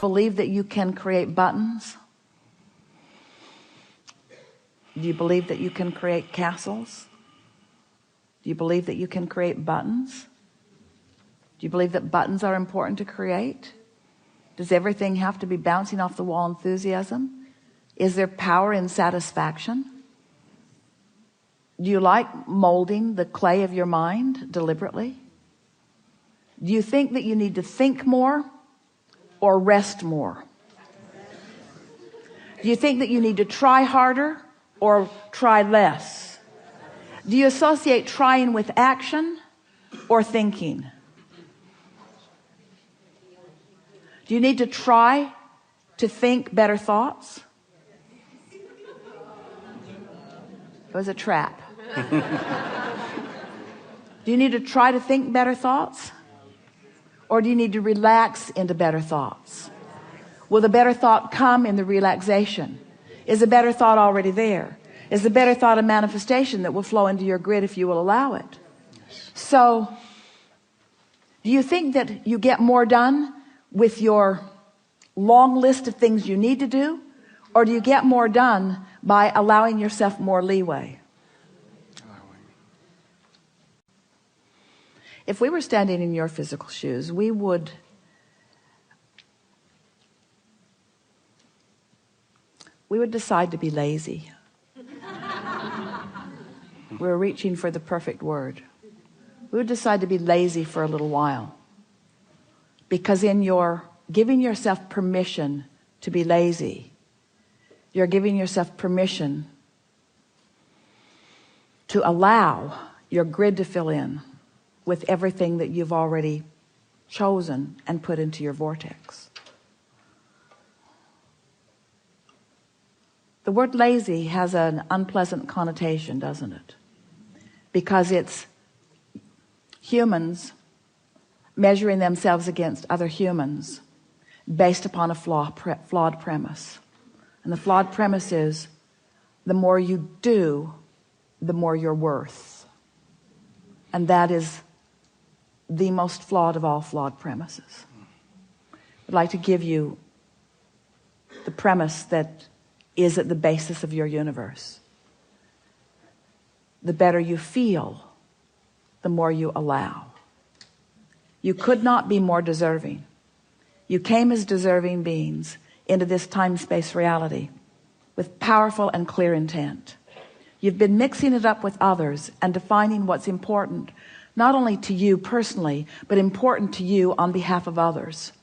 believe that you can create buttons? Do you believe that you can create castles? Do you believe that you can create buttons? Do you believe that buttons are important to create? Does everything have to be bouncing off the wall enthusiasm? Is there power in satisfaction? Do you like molding the clay of your mind deliberately? Do you think that you need to think more or rest more? Do you think that you need to try harder or try less? Do you associate trying with action or thinking? Do you need to try to think better thoughts? It was a trap. Do you need to try to think better thoughts? Or do you need to relax into better thoughts? Will the better thought come in the relaxation? Is the better thought already there? Is the better thought a manifestation that will flow into your grid if you will allow it? So, do you think that you get more done with your long list of things you need to do? Or do you get more done by allowing yourself more leeway? If we were standing in your physical shoes, we would decide to be lazy. We're reaching for the perfect word. We would decide to be lazy for a little while. Because in your giving yourself permission to be lazy, you're giving yourself permission to allow your grid to fill in with everything that you've already chosen and put into your vortex. The word lazy has an unpleasant connotation, doesn't it? Because it's humans measuring themselves against other humans based upon a flawed premise. And the flawed premise is, the more you do, the more you're worth. And that is the most flawed of all flawed premises. I'd like to give you the premise that is at the basis of your universe. The better you feel, the more you allow. You could not be more deserving. You came as deserving beings into this time-space reality with powerful and clear intent. You've been mixing it up with others and defining what's important, not only to you personally, but important to you on behalf of others.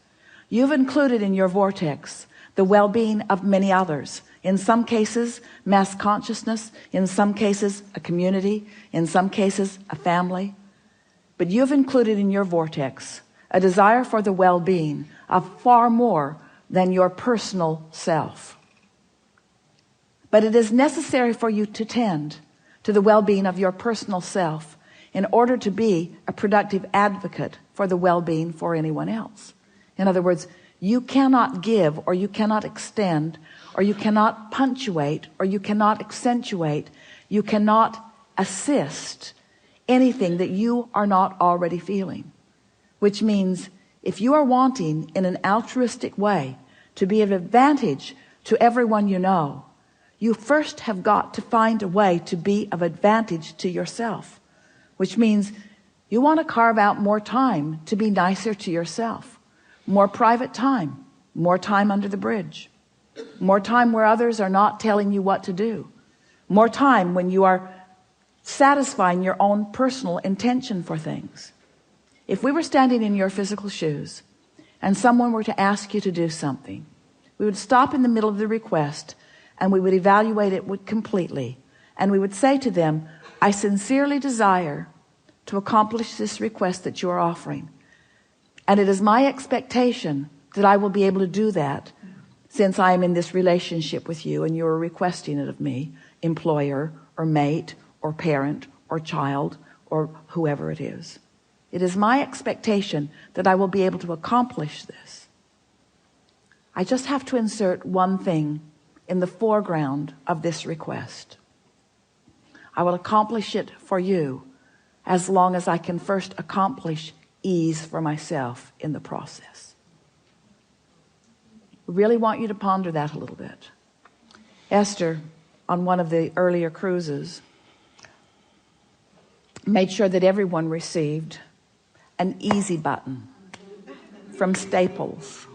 You've included in your vortex the well-being of many others. In some cases, mass consciousness. In some cases, a community. In some cases, a family. But you've included in your vortex a desire for the well-being of far more than your personal self. But it is necessary for you to tend to the well-being of your personal self in order to be a productive advocate for the well-being for anyone else. In other words, you cannot give, or you cannot extend, or you cannot punctuate, or you cannot accentuate, you cannot assist anything that you are not already feeling. Which means, if you are wanting in an altruistic way to be of advantage to everyone you know, you first have got to find a way to be of advantage to yourself. Which means you want to carve out more time to be nicer to yourself. More private time. More time under the bridge. More time where others are not telling you what to do. More time when you are satisfying your own personal intention for things. If we were standing in your physical shoes and someone were to ask you to do something, we would stop in the middle of the request and we would evaluate it completely. And we would say to them, I sincerely desire to accomplish this request that you are offering. And it is my expectation that I will be able to do that since I am in this relationship with you and you are requesting it of me, employer or mate or parent or child or whoever it is. It is my expectation that I will be able to accomplish this. I just have to insert one thing in the foreground of this request. I will accomplish it for you as long as I can first accomplish ease for myself in the process. Really want you to ponder that a little bit. Esther, on one of the earlier cruises, made sure that everyone received an easy button from Staples.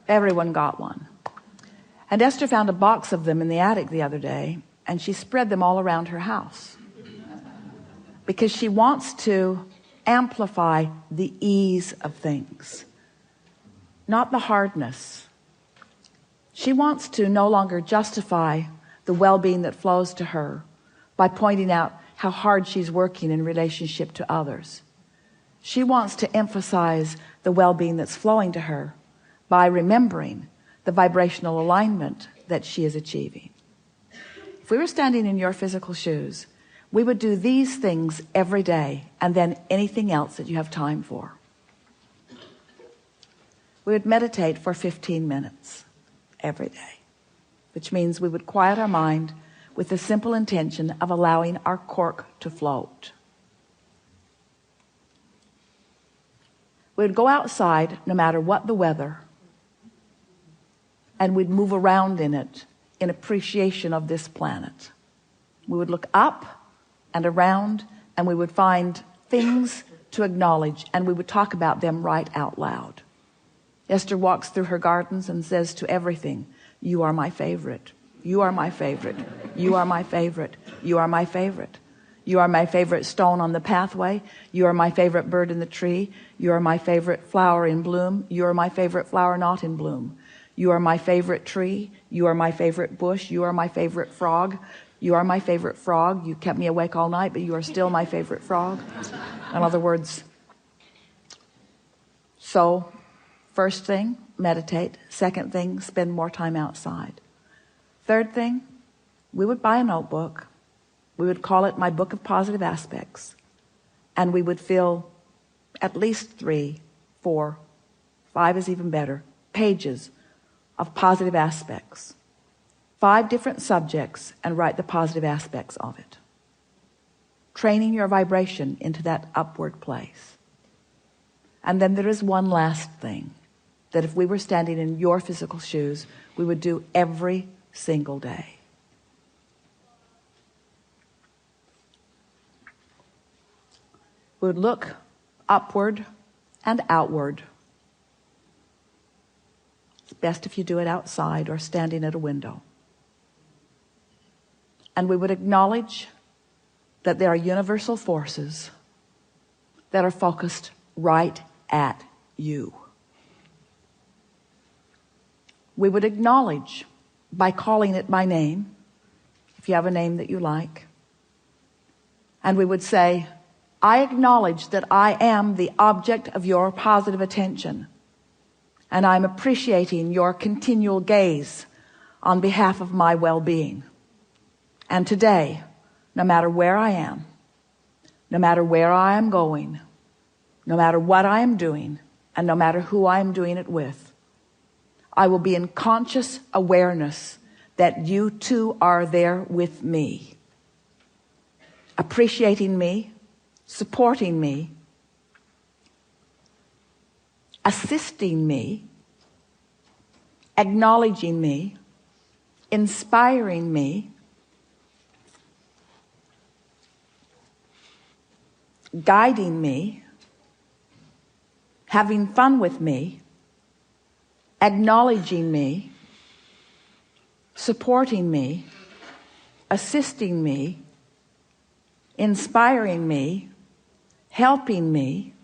Everyone got one. And Esther found a box of them in the attic the other day, and she spread them all around her house because she wants to amplify the ease of things, not the hardness. She wants to no longer justify the well-being that flows to her by pointing out how hard she's working in relationship to others. She wants to emphasize the well-being that's flowing to her by remembering the vibrational alignment that she is achieving. If we were standing in your physical shoes, we would do these things every day and then anything else that you have time for. We would meditate for 15 minutes every day, which means we would quiet our mind with the simple intention of allowing our cork to float. We would go outside no matter what the weather, and we'd move around in it in appreciation of this planet. We would look up and around, and we would find things to acknowledge, and we would talk about them right out loud. Esther walks through her gardens and says to everything, "You are my favorite. You are my favorite. You are my favorite. You are my favorite. You are my favorite stone on the pathway. You are my favorite bird in the tree. You are my favorite flower in bloom. You are my favorite flower not in bloom. You are my favorite tree. You are my favorite bush. You are my favorite frog. You are my favorite frog. You kept me awake all night, but you are still my favorite frog." In other words, so first thing, meditate. Second thing, spend more time outside. Third thing, we would buy a notebook. We would call it My Book of Positive Aspects. And we would fill at least 3, 4, 5 is even better, pages of positive aspects. 5 different subjects, and write the positive aspects of it. Training your vibration into that upward place. And then there is one last thing that if we were standing in your physical shoes, we would do every single day. We would look upward and outward. It's best if you do it outside or standing at a window. And we would acknowledge that there are universal forces that are focused right at you. We would acknowledge by calling it by name, if you have a name that you like. And we would say, "I acknowledge that I am the object of your positive attention, and I'm appreciating your continual gaze on behalf of my well-being. And today, no matter where I am, no matter where I am going, no matter what I am doing, and no matter who I am doing it with, I will be in conscious awareness that you too are there with me, appreciating me, supporting me, assisting me, acknowledging me, inspiring me, guiding me, having fun with me, acknowledging me, supporting me, assisting me, inspiring me, helping me,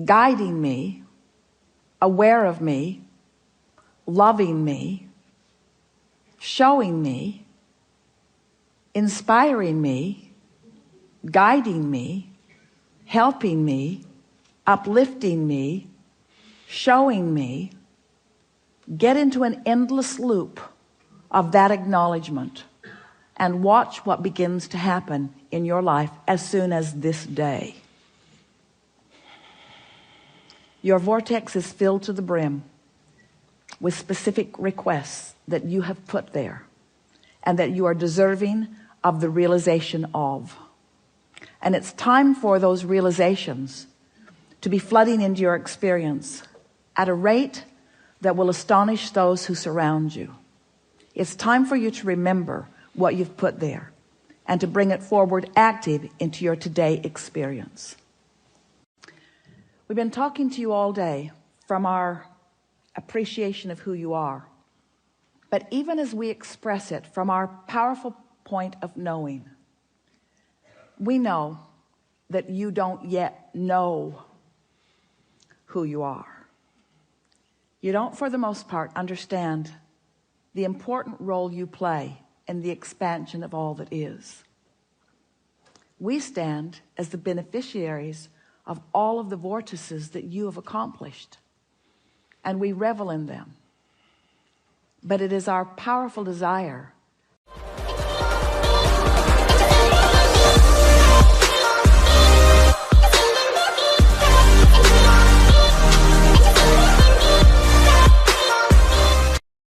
guiding me, aware of me, loving me, showing me, inspiring me, guiding me, helping me, uplifting me, showing me." Get into an endless loop of that acknowledgement and watch what begins to happen in your life as soon as this day. Your vortex is filled to the brim with specific requests that you have put there and that you are deserving of the realization of. And it's time for those realizations to be flooding into your experience at a rate that will astonish those who surround you. It's time for you to remember what you've put there and to bring it forward active into your today experience. We've been talking to you all day from our appreciation of who you are. But even as we express it from our powerful point of knowing, we know that you don't yet know who you are. You don't, for the most part, understand the important role you play in the expansion of all that is. We stand as the beneficiaries of all of the vortices that you have accomplished, and we revel in them. But it is our powerful desire